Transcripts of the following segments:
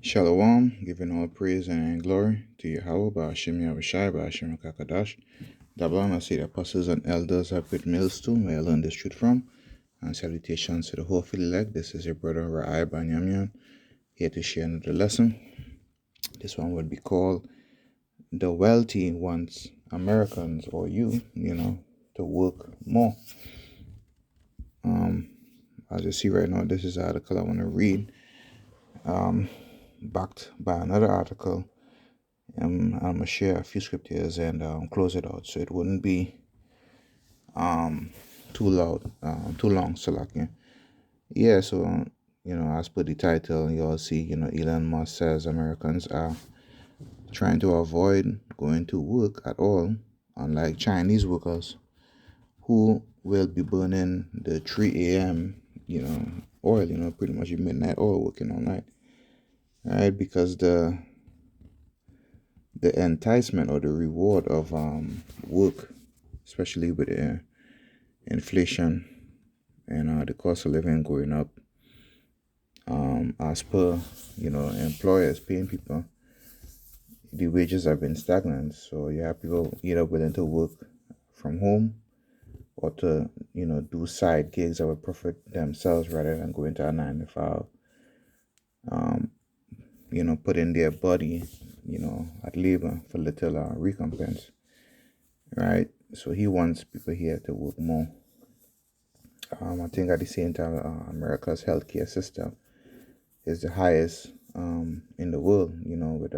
Shalom, giving all praise and glory to Yahweh, Ba'ashim Yahushai, Ba'ashim Kakadash. Double honor to the apostles and elders I put mills to, where I learned this truth from. And salutations to the whole elect. This is your brother Ra'ai Banyamian, here to share another lesson. This one would be called The Wealthy Wants Americans, or you, to work more. As you see right now, this is the article I want to read, backed by another article. I'm going to share a few scriptures and close it out so it wouldn't be too loud, too long. So, so, as per the title, you all see, Elon Musk says Americans are trying to avoid going to work at all, unlike Chinese workers who will be burning the 3 a.m., oil, pretty much midnight oil, working all night, right? Because the enticement or the reward of work, especially with inflation and the cost of living going up, as per employers paying people, the wages have been stagnant. So you have people either willing to work from home or to do side gigs that would profit themselves rather than going to a 9 to 5. Put in their body, at labor for little recompense, right? So he wants people here to work more. I think at the same time, America's healthcare system is the highest in the world. With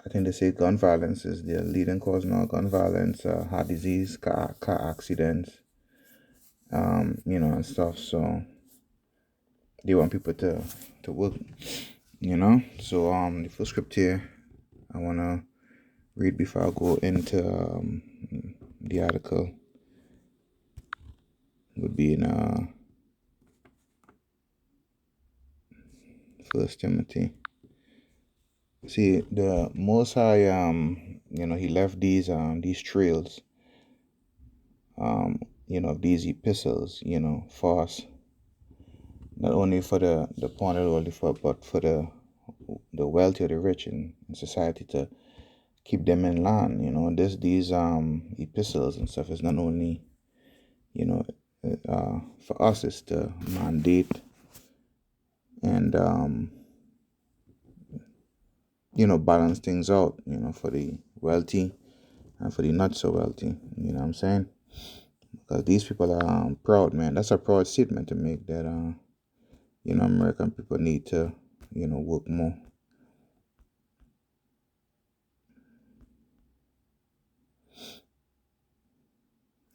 I think they say gun violence is the leading cause now. Gun violence, heart disease, car accidents, and stuff. So they want people to work, So the first script here I wanna read before I go into the article would be in First Timothy. See, the Most High, he left these trails, these epistles, for us, not only for the poor and the but for the wealthy or the rich in society to keep them in line. These epistles and stuff is not only, for us, it's to mandate and balance things out, for the wealthy and for the not so wealthy. You know what I'm saying? Because these people are proud, man. That's a proud statement to make that American people need to work more.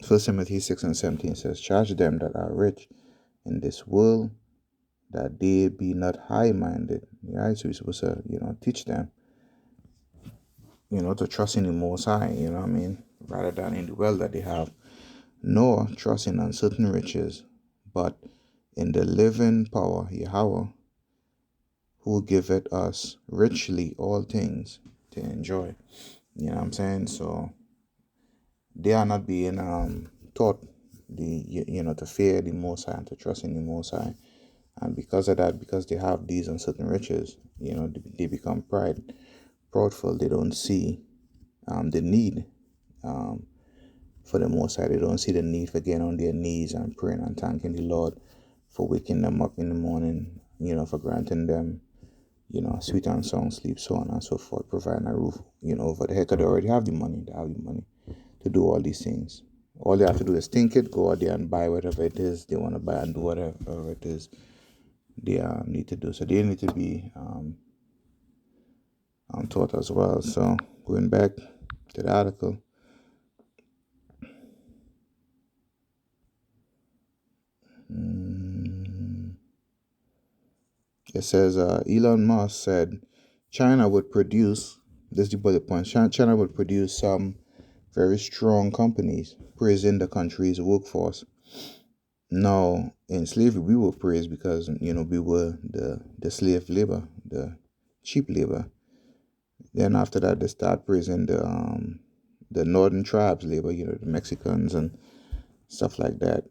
First Timothy 6:17 says, "Charge them that are rich in this world, that they be not high-minded." Right? So we're supposed to teach them to trust in the Most High. Rather than in the wealth that they have, nor trust in uncertain riches, but in the living power Yahweh, who giveth us richly all things to enjoy. You know what I'm saying? So they are not being taught to fear the Most High and to trust in the Most High. And because of that, because they have these uncertain riches, they become proudful. They don't see the need for the Most High. They don't see the need for getting on their knees and praying and thanking the Lord for waking them up in the morning, for granting them, sweet and sound sleep, so on and so forth, providing a roof, over the head, because they already have the money. They have the money to do all these things. All they have to do is think it, go out there and buy whatever it is they want to buy and do whatever it is they need to do. So they need to be taught as well. So going back to the article, it says Elon Musk said China would produce, this is the bullet point, China would produce some very strong companies, praising the country's workforce. Now, in slavery, we were praised because, we were the slave labor, the cheap labor. Then after that, they start praising the northern tribes labor, the Mexicans and stuff like that.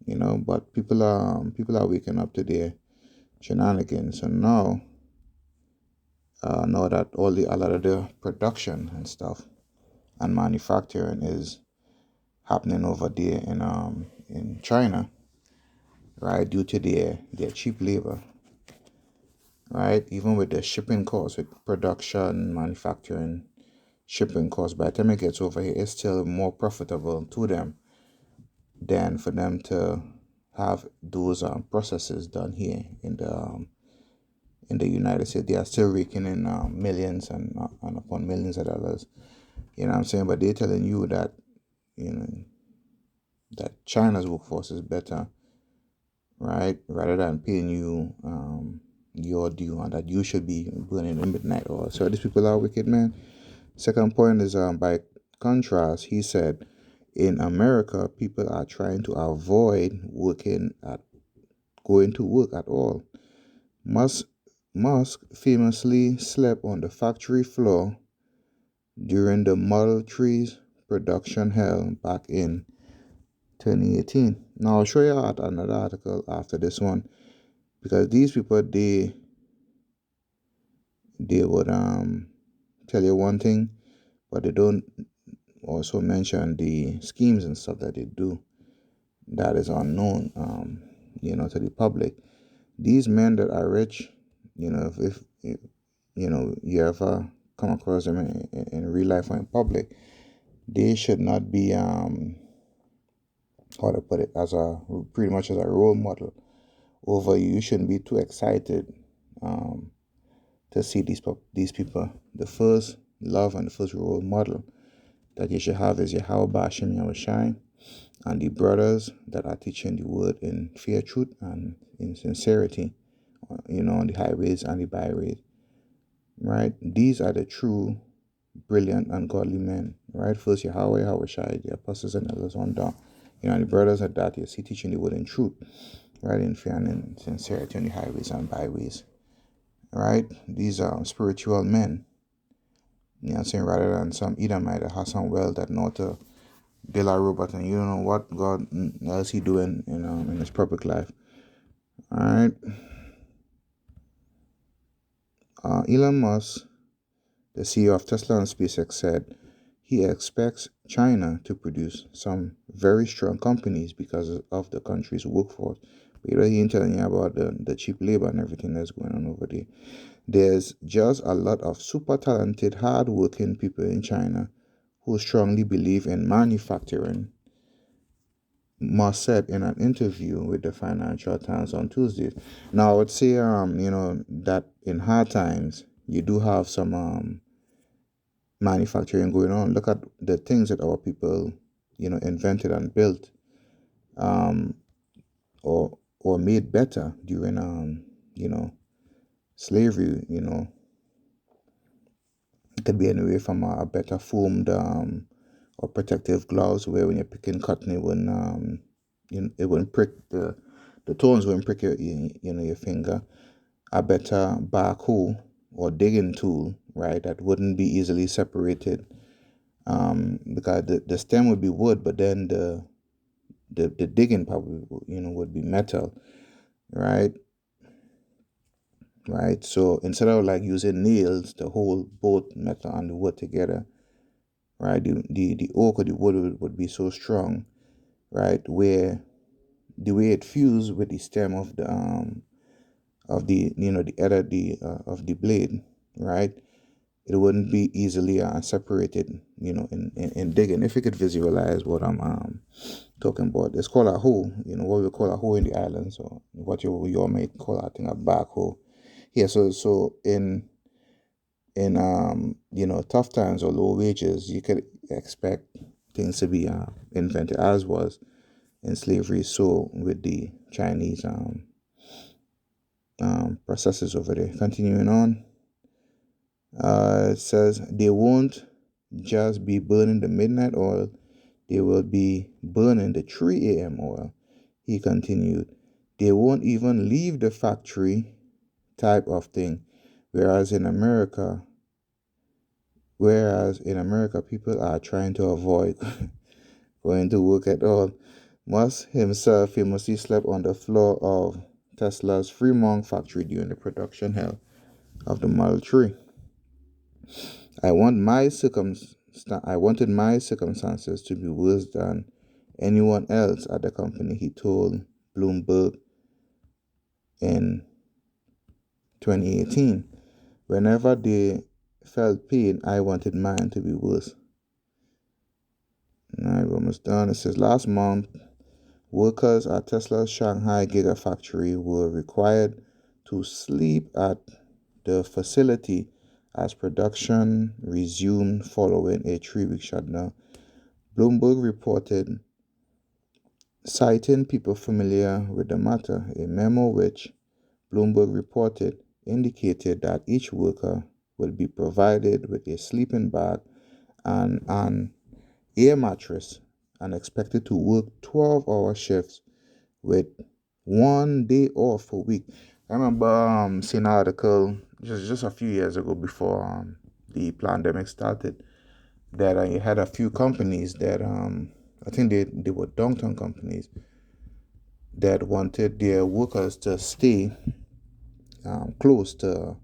But people are waking up today shenanigans. So now that a lot of the production and stuff and manufacturing is happening over there in China, right? Due to their cheap labor, right? Even with the shipping costs, with production, manufacturing, shipping costs, by the time it gets over here, it's still more profitable to them than for them to have those processes done here in the United States. They are still raking in millions and upon millions of dollars. You know what I'm saying? But they're telling you that you know that China's workforce is better, right? Rather than paying you your due, and that you should be burning the midnight oil. So these people are wicked, man. Second point is by contrast, he said, in America, people are trying to avoid going to work at all. Musk Musk famously slept on the factory floor during the Model 3's production hell back in 2018. Now I'll show you another article after this one, because these people they would tell you one thing, but they don't also mention the schemes and stuff that they do that is unknown, to the public. These men that are rich, if you ever come across them in real life or in public, they should not be how to put it, as a pretty much as a role model over you. You shouldn't be too excited to see these people. The first love and the first role model that you should have is Yahweh Bashim Yahushai, and the brothers that are teaching the word in fear, truth, and in sincerity, on the highways and the byways, right? These are the true, brilliant, and godly men, right? First Yahweh, Yahushai, the apostles and elders on down. And the brothers at that, you see, teaching the word in truth, right? In fear and in sincerity on the highways and byways, right? These are spiritual men, I'm saying, rather than some Edomite that has some wealth that know to build a robot and you don't know what God else he doing in his public life. All right. Elon Musk, the CEO of Tesla and SpaceX, said he expects China to produce some very strong companies because of the country's workforce. But he ain't telling you about the cheap labor and everything that's going on over there. There's just a lot of super talented, hard-working people in China who strongly believe in manufacturing, Musk said in an interview with the Financial Times on Tuesday. Now, I would say, that in hard times, you do have some manufacturing going on. Look at the things that our people, invented and built, or made better during, slavery. It could be anywhere from a better formed or protective gloves, where when you're picking cotton, it wouldn't prick the thorns wouldn't prick your finger. A better backhoe or digging tool, right? That wouldn't be easily separated, because the stem would be wood, but then the digging probably would be metal, right? Right. So instead of like using nails to hold both metal and the wood together, right? The oak or the wood would be so strong, right? Where the way it fused with the stem of the head of the blade, right? It wouldn't be easily separated, in digging. If you could visualize what I'm talking about, it's called a hoe. What we call a hoe in the islands, or what you all may call, I think, a backhoe. Yeah. So in tough times or low wages, you could expect things to be invented, as was in slavery. So with the Chinese processes over there. Continuing on, it says they won't just be burning the midnight oil, they will be burning the 3 a.m. oil. He continued, they won't even leave the factory, type of thing. Whereas in America, people are trying to avoid going to work at all. Musk himself famously slept on the floor of Tesla's Fremont factory during the production hell of the Model 3. I wanted my circumstances to be worse than anyone else at the company, he told Bloomberg in 2018. Whenever they felt pain, I wanted mine to be worse. Now we're almost done. It says last month, workers at Tesla's Shanghai Gigafactory were required to sleep at the facility as production resumed following a 3-week shutdown. Bloomberg reported, citing people familiar with the matter. A memo which Bloomberg reported indicated that each worker would be provided with a sleeping bag and an air mattress and expected to work 12-hour shifts with 1 day off a week. I remember seeing an article just a few years ago before the pandemic started that I had a few companies that I think they were downtown companies that wanted their workers to stay close to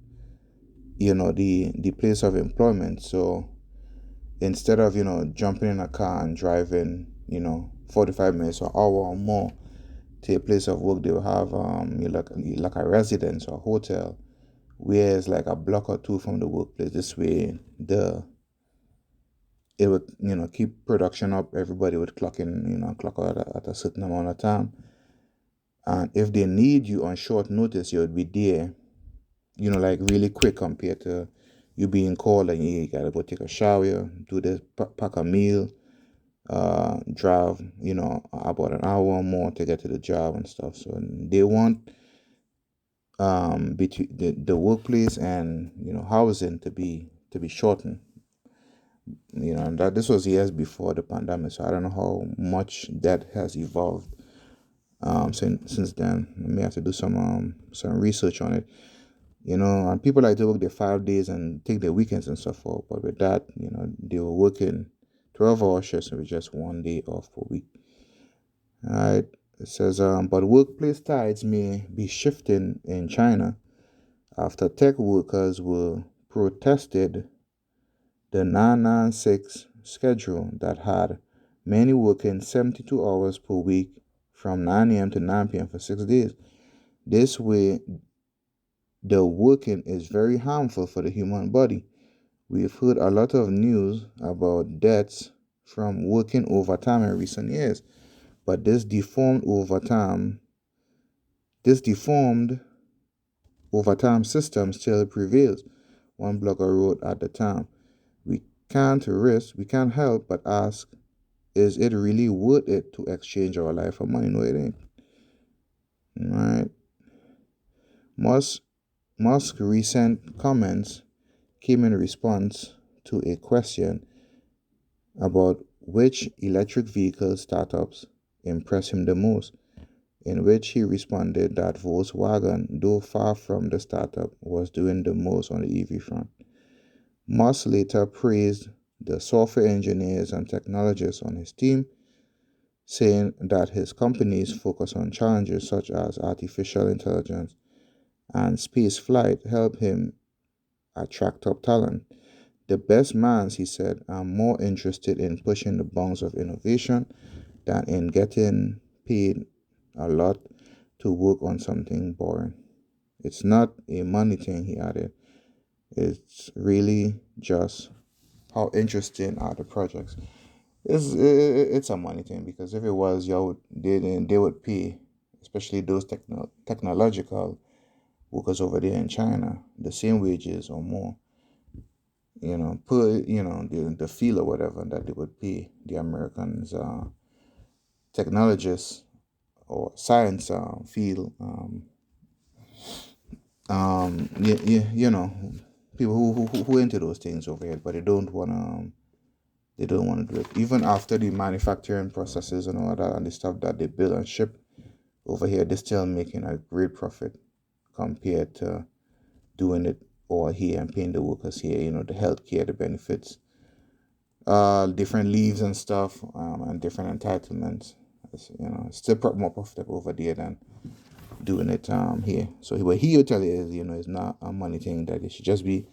the place of employment. So instead of jumping in a car and driving 45 minutes or hour or more to a place of work, they will have like a residence or hotel where it's like a block or two from the workplace. This way it would keep production up. Everybody would clock in, clock out at a certain amount of time, and if they need you on short notice, you would be there like really quick compared to you being called and you gotta go take a shower, do this, pack a meal, drive about an hour or more to get to the job and stuff. So they want between the workplace and housing to be shortened. And that this was years before the pandemic, so I don't know how much that has evolved since then. I may have to do some research on it. And people like to work their 5 days and take their weekends and stuff off. But with that, they were working 12-hour shifts with just 1 day off per week. All right. It says, but workplace tides may be shifting in China after tech workers were protested the 996 schedule that had many working 72 hours per week from 9 a.m. to 9 p.m. for 6 days. This way, the working is very harmful for the human body. We've heard a lot of news about deaths from working overtime in recent years, but this deformed overtime system still prevails, one blogger wrote at the time. We can't help but ask, is it really worth it to exchange our life for money? No, it ain't. All right. Musk's recent comments came in response to a question about which electric vehicle startups impress him the most, in which he responded that Volkswagen, though far from the startup, was doing the most on the EV front. Musk later praised the software engineers and technologists on his team, saying that his company's focus on challenges such as artificial intelligence and space flight help him attract top talent. The best minds, he said, are more interested in pushing the bounds of innovation than in getting paid a lot to work on something boring. It's not a money thing, he added. It's really just how interesting are the projects. It's a money thing, because if it was, they would pay, especially those technological workers over there in China, the same wages or more, per the field or whatever that they would pay the Americans, technologists or science field, people who into those things over here, but they don't wanna do it. Even after the manufacturing processes and all that and the stuff that they build and ship over here, they're still making a great profit compared to doing it over here and paying the workers here, the healthcare, the benefits, different leaves and stuff, and different entitlements. It's still more profitable over there doing it here. So what he will tell you is, it's not a money thing, that you should just be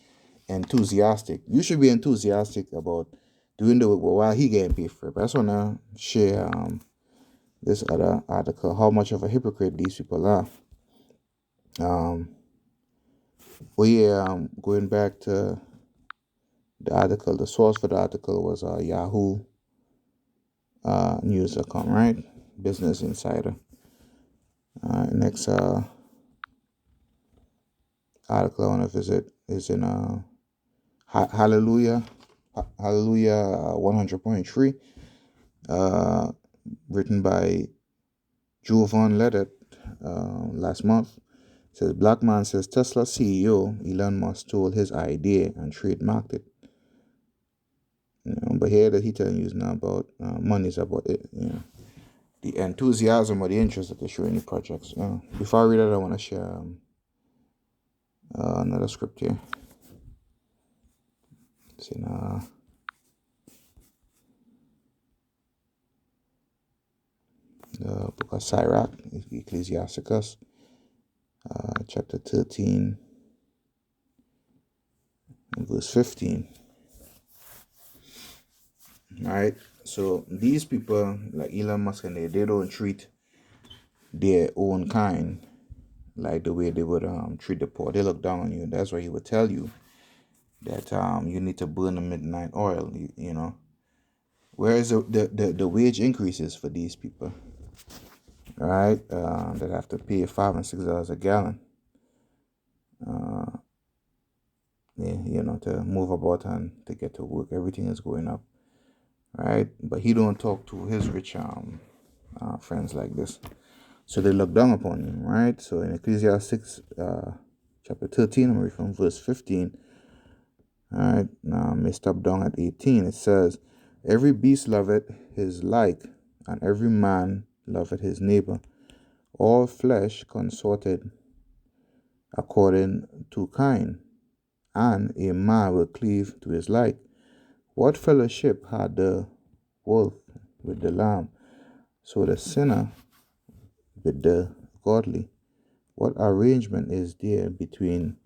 enthusiastic. You should be enthusiastic about doing the work while he getting paid for it. But I just wanna share this other article, how much of a hypocrite these people are. Going back to the article, the source for the article was Yahoo News.com, right? Business Insider. Next article I want to visit is in Hallelujah 100.3, written by Jovan Ledet last month. It says, Black man says Tesla CEO Elon Musk stole his idea and trademarked it. But here that he telling you is not about money, is about it, the enthusiasm or the interest that they show in the projects. Before I read it, I want to share another script here. It's in the book of Sirach, Ecclesiasticus, chapter 13, and verse 15. All right, so these people like Elon Musk and they don't treat their own kind like the way they would treat the poor. They look down on you. That's why he would tell you that you need to burn the midnight oil. Whereas the wage increases for these people, all right, that have to pay $5 and $6 a gallon, to move about and to get to work. Everything is going up, right? But he don't talk to his rich friends like this, so they look down upon him, right? So in Ecclesiastes chapter 13, I'm reading from verse 15. All right, now I may stop down at 18. It says, every beast loveth his like, and every man loveth his neighbor. All flesh consorted according to kind, and a man will cleave to his like. What fellowship had the wolf with the lamb? So the sinner with the godly. What arrangement is there between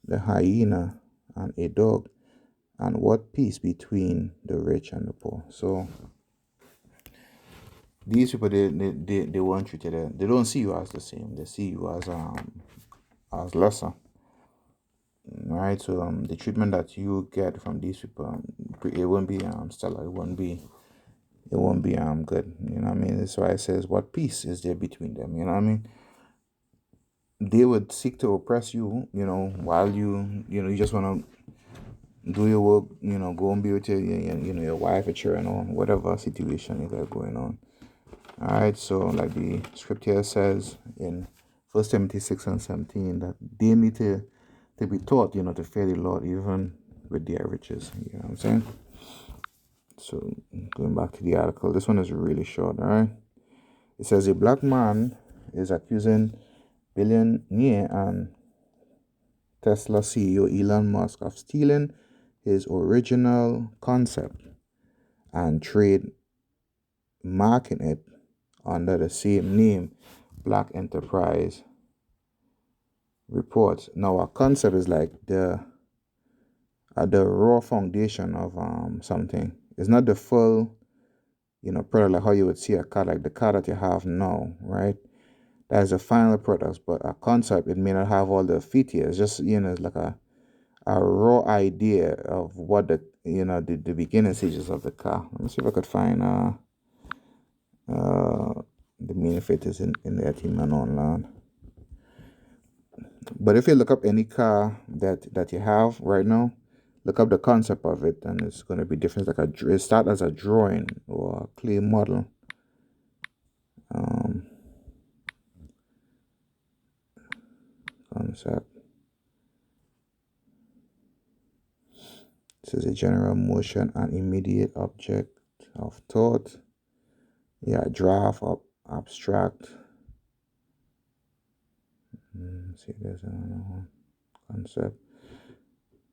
the hyena and a dog? And what peace between the rich and the poor? So these people, they want you to, they don't see you as the same. They see you as lesser. Right? So the treatment that you get from these people, it won't be stellar. It won't be good. You know what I mean? That's why it says, what peace is there between them? You know what I mean? They would seek to oppress you, while you just want to do your work, go and be with your wife, your children, or whatever situation you got going on. All right, so like the scripture says in 1 Timothy 6 and 17, that they need to be taught, to fear the Lord even with their riches. You know what I'm saying? So going back to the article, this one is really short. All right, it says a black man is accusing billionaire and Tesla CEO Elon Musk of stealing his original concept and trade marking it under the same name, Black Enterprise reports. Now, a concept is like the raw foundation of something. It's not the full, product, like how you would see a car, like the car that you have now, right? That is a final product, but a concept, it may not have all the features. Just it's like a raw idea of what the beginning stages of the car. Let me see if I could find the meaning of it is in the team and online. But if you look up any car that you have right now, look up the concept of it, and it's going to be different. It start as a drawing or a clay model. Concept. This is a general motion and immediate object of thought. Yeah, draft of abstract. See, there's another one. Concept.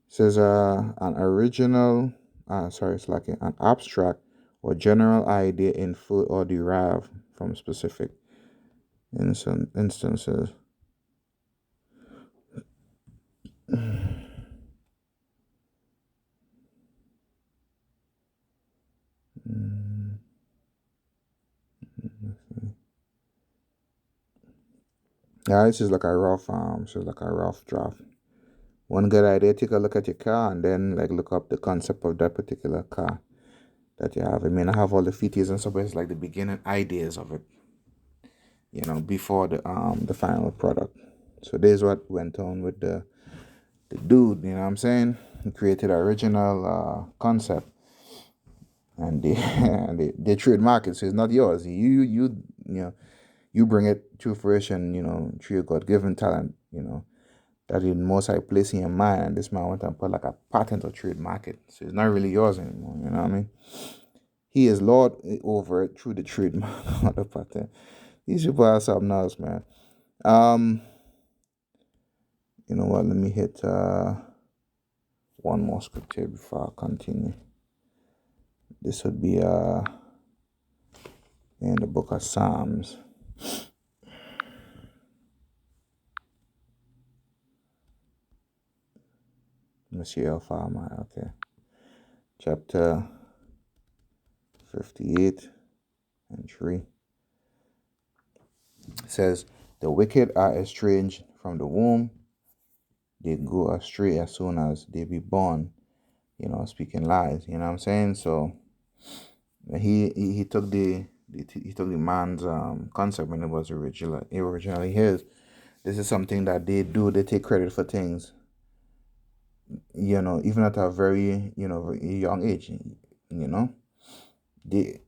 It says an original. It's like an abstract or general idea inferred or derived from specific. in some instances. Mm, Yeah, this is like a rough so like a rough draft. One good idea, take a look at your car and then like look up the concept of that particular car that you have. I mean, I have all the features and stuff, but it's like the beginning ideas of it, before the final product. So this is what went on with the dude, you know what I'm saying? He created an original concept, and they and they trademark it, so it's not yours. You bring it to fruition, through your God given talent, that in most High place in your mind, and this man went and put like a patent or trademark it. So it's not really yours anymore, you know what I mean? He is Lord over it through the trademark or the patent. These people are something else, man. Um, you know what? Let me hit one more script here before I continue. This would be in the book of Psalms. Let me see how far am I? Okay. Chapter 58 and 3. It says, "The wicked are estranged from the womb. They go astray as soon as they be born," speaking lies. You know what I'm saying? So he took he took the man's concept when it was originally his. This is something that they do. They take credit for things, even at a very very young age. You know, they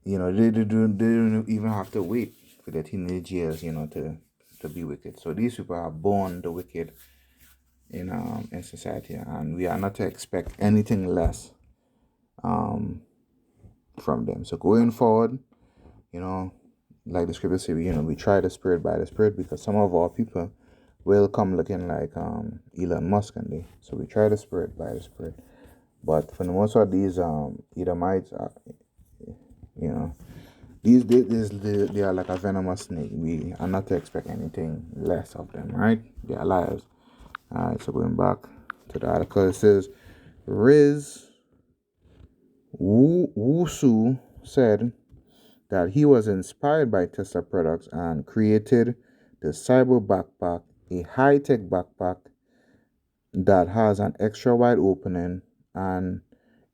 they don't even have to wait for their teenage years, to be wicked. So these people are born the wicked in society, and we are not to expect anything less um from them. So going forward, you know, like the scripture say, we try the spirit by the spirit, because some of our people will come looking like Elon Musk and they. So we try the spirit by the spirit. But for the most part, these Edomites are, you know, they are like a venomous snake. We are not to expect anything less of them, right? They are liars. All right. So going back to the article, it says Riz Wusu said that he was inspired by Tesla products and created the Cyber Backpack, a high-tech backpack that has an extra wide opening and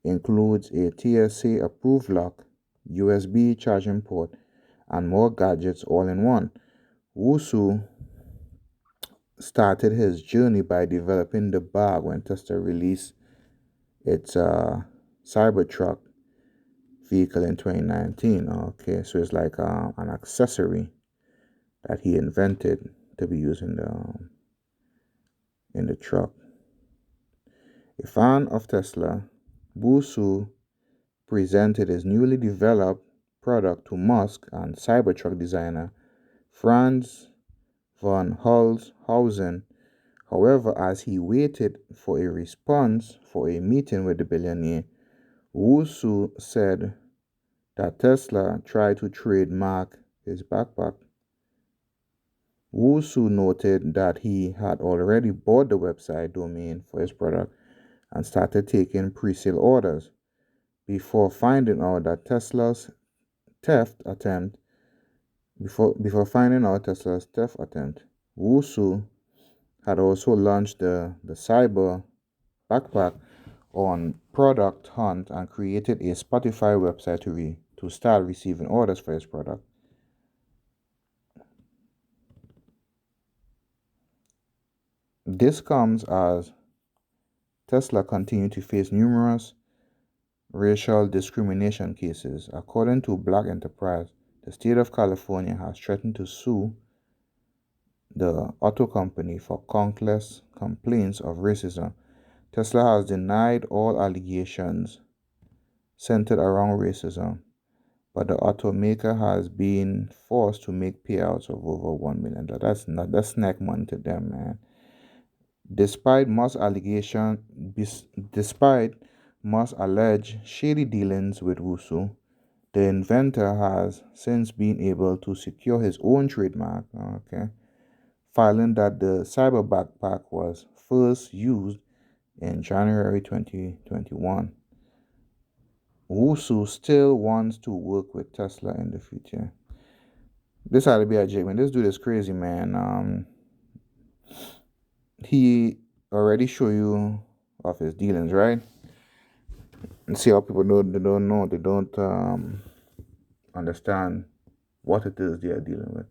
includes a TSA approved lock, USB charging port, and more gadgets all in one. Wusu started his journey by developing the bag when Tesla released its Cybertruck vehicle in 2019. Okay, so it's like an accessory that he invented to be used in the truck. A fan of Tesla, Busu presented his newly developed product to Musk and Cybertruck designer Franz von Holzhausen. However, as he waited for a response for a meeting with the billionaire, Wusu said that Tesla tried to trademark his backpack. Wusu noted that he had already bought the website domain for his product and started taking pre-sale orders before finding out that Tesla's theft attempt. Before finding out Tesla's theft attempt, Wusu had also launched the Cyber Backpack on Product Hunt and created a Spotify website to start receiving orders for his product. This comes as Tesla continued to face numerous racial discrimination cases. According to Black Enterprise, the state of California has threatened to sue the auto company for countless complaints of racism. Tesla has denied all allegations centered around racism, but the automaker has been forced to make payouts of over $1 million. That's snack money to them, man. Despite Musk's alleged shady dealings with Wusu, The inventor has since been able to secure his own trademark, okay, filing that the cyber backpack was first used in January 2021. Wusu still wants to work with Tesla in the future. This had to be a joke, man. This dude is crazy, man. He already show you of his dealings, right? And see how people don't know, they don't understand what it is they are dealing with.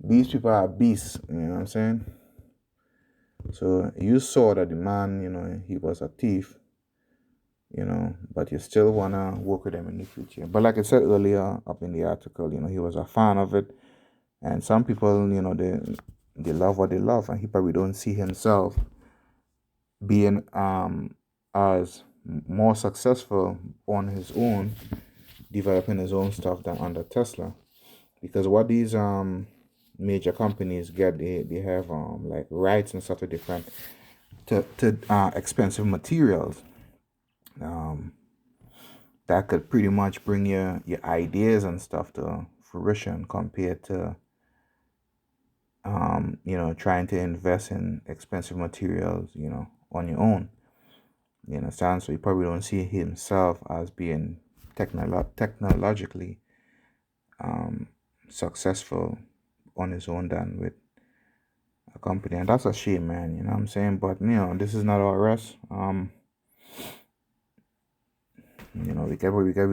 These people are beasts, you know what I'm saying? So you saw that the man, he was a thief, but you still wanna work with him in the future. But like I said earlier up in the article, he was a fan of it. And some people, they love what they love, and he probably don't see himself being as more successful on his own, developing his own stuff than under Tesla. Because what these major companies get, they have like rights and stuff to different to expensive materials that could pretty much bring your ideas and stuff to fruition compared to trying to invest in expensive materials, on your own. You understand? So he probably don't see himself as being technologically successful on his own than with a company. And that's a shame, man. You know what I'm saying? But, this is not our rest. We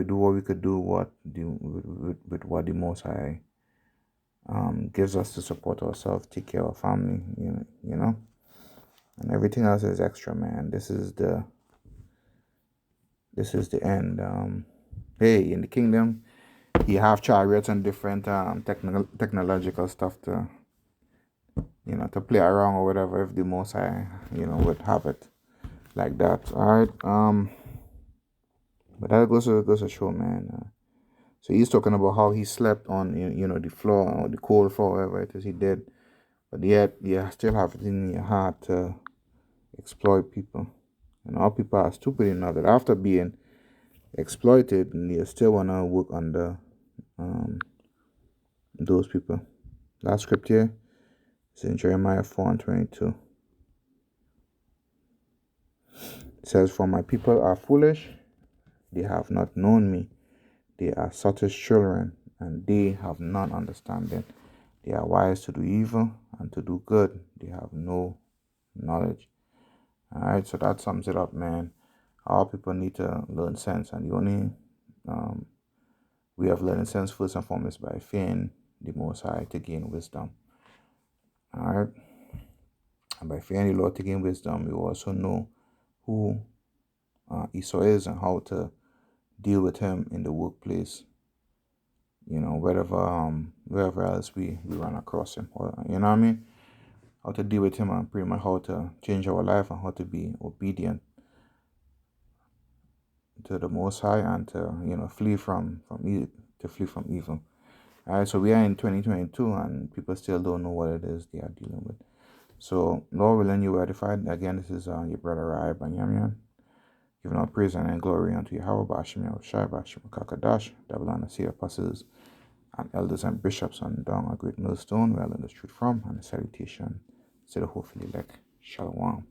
do what we could do with what the Most High gives us to support ourselves, take care of our family, and everything else is extra, man. This is the end. Hey, in the kingdom, you have chariots and different technological stuff to to play around or whatever, if the Most High would have it like that. All right. But that goes to show, man. So he's talking about how he slept on the floor or the cold floor, whatever it is he did, but yet you still have it in your heart to exploit people. And all people are stupid enough that after being exploited, and you still wanna work under those people. Last scripture is in Jeremiah 4:22. It says, "For my people are foolish; they have not known me. They are sottish children, and they have none understanding. They are wise to do evil and to do good. They have no knowledge." All right, so that sums it up, man. All people need to learn sense, and the only way of learning sense first and foremost by fearing the Most High to gain wisdom. All right, and by fearing the Lord to gain wisdom, you also know who Esau is and how to deal with him in the workplace. Wherever else we run across him, or you know what I mean, how to deal with him and pretty much how to change our life and how to be obedient to the Most High and to flee from evil. All right, so we are in 2022 and people still don't know what it is they are dealing with. So Lord willing, you are edified. Again, this is your brother Rai Banyamian, giving all praise and glory unto Yahweh Bashim Yahushai Bashim Kakadash, double honor to apostles and elders and bishops on down a great millstone where I learned the truth from, and a salutation to the hopefully elect. Shalom.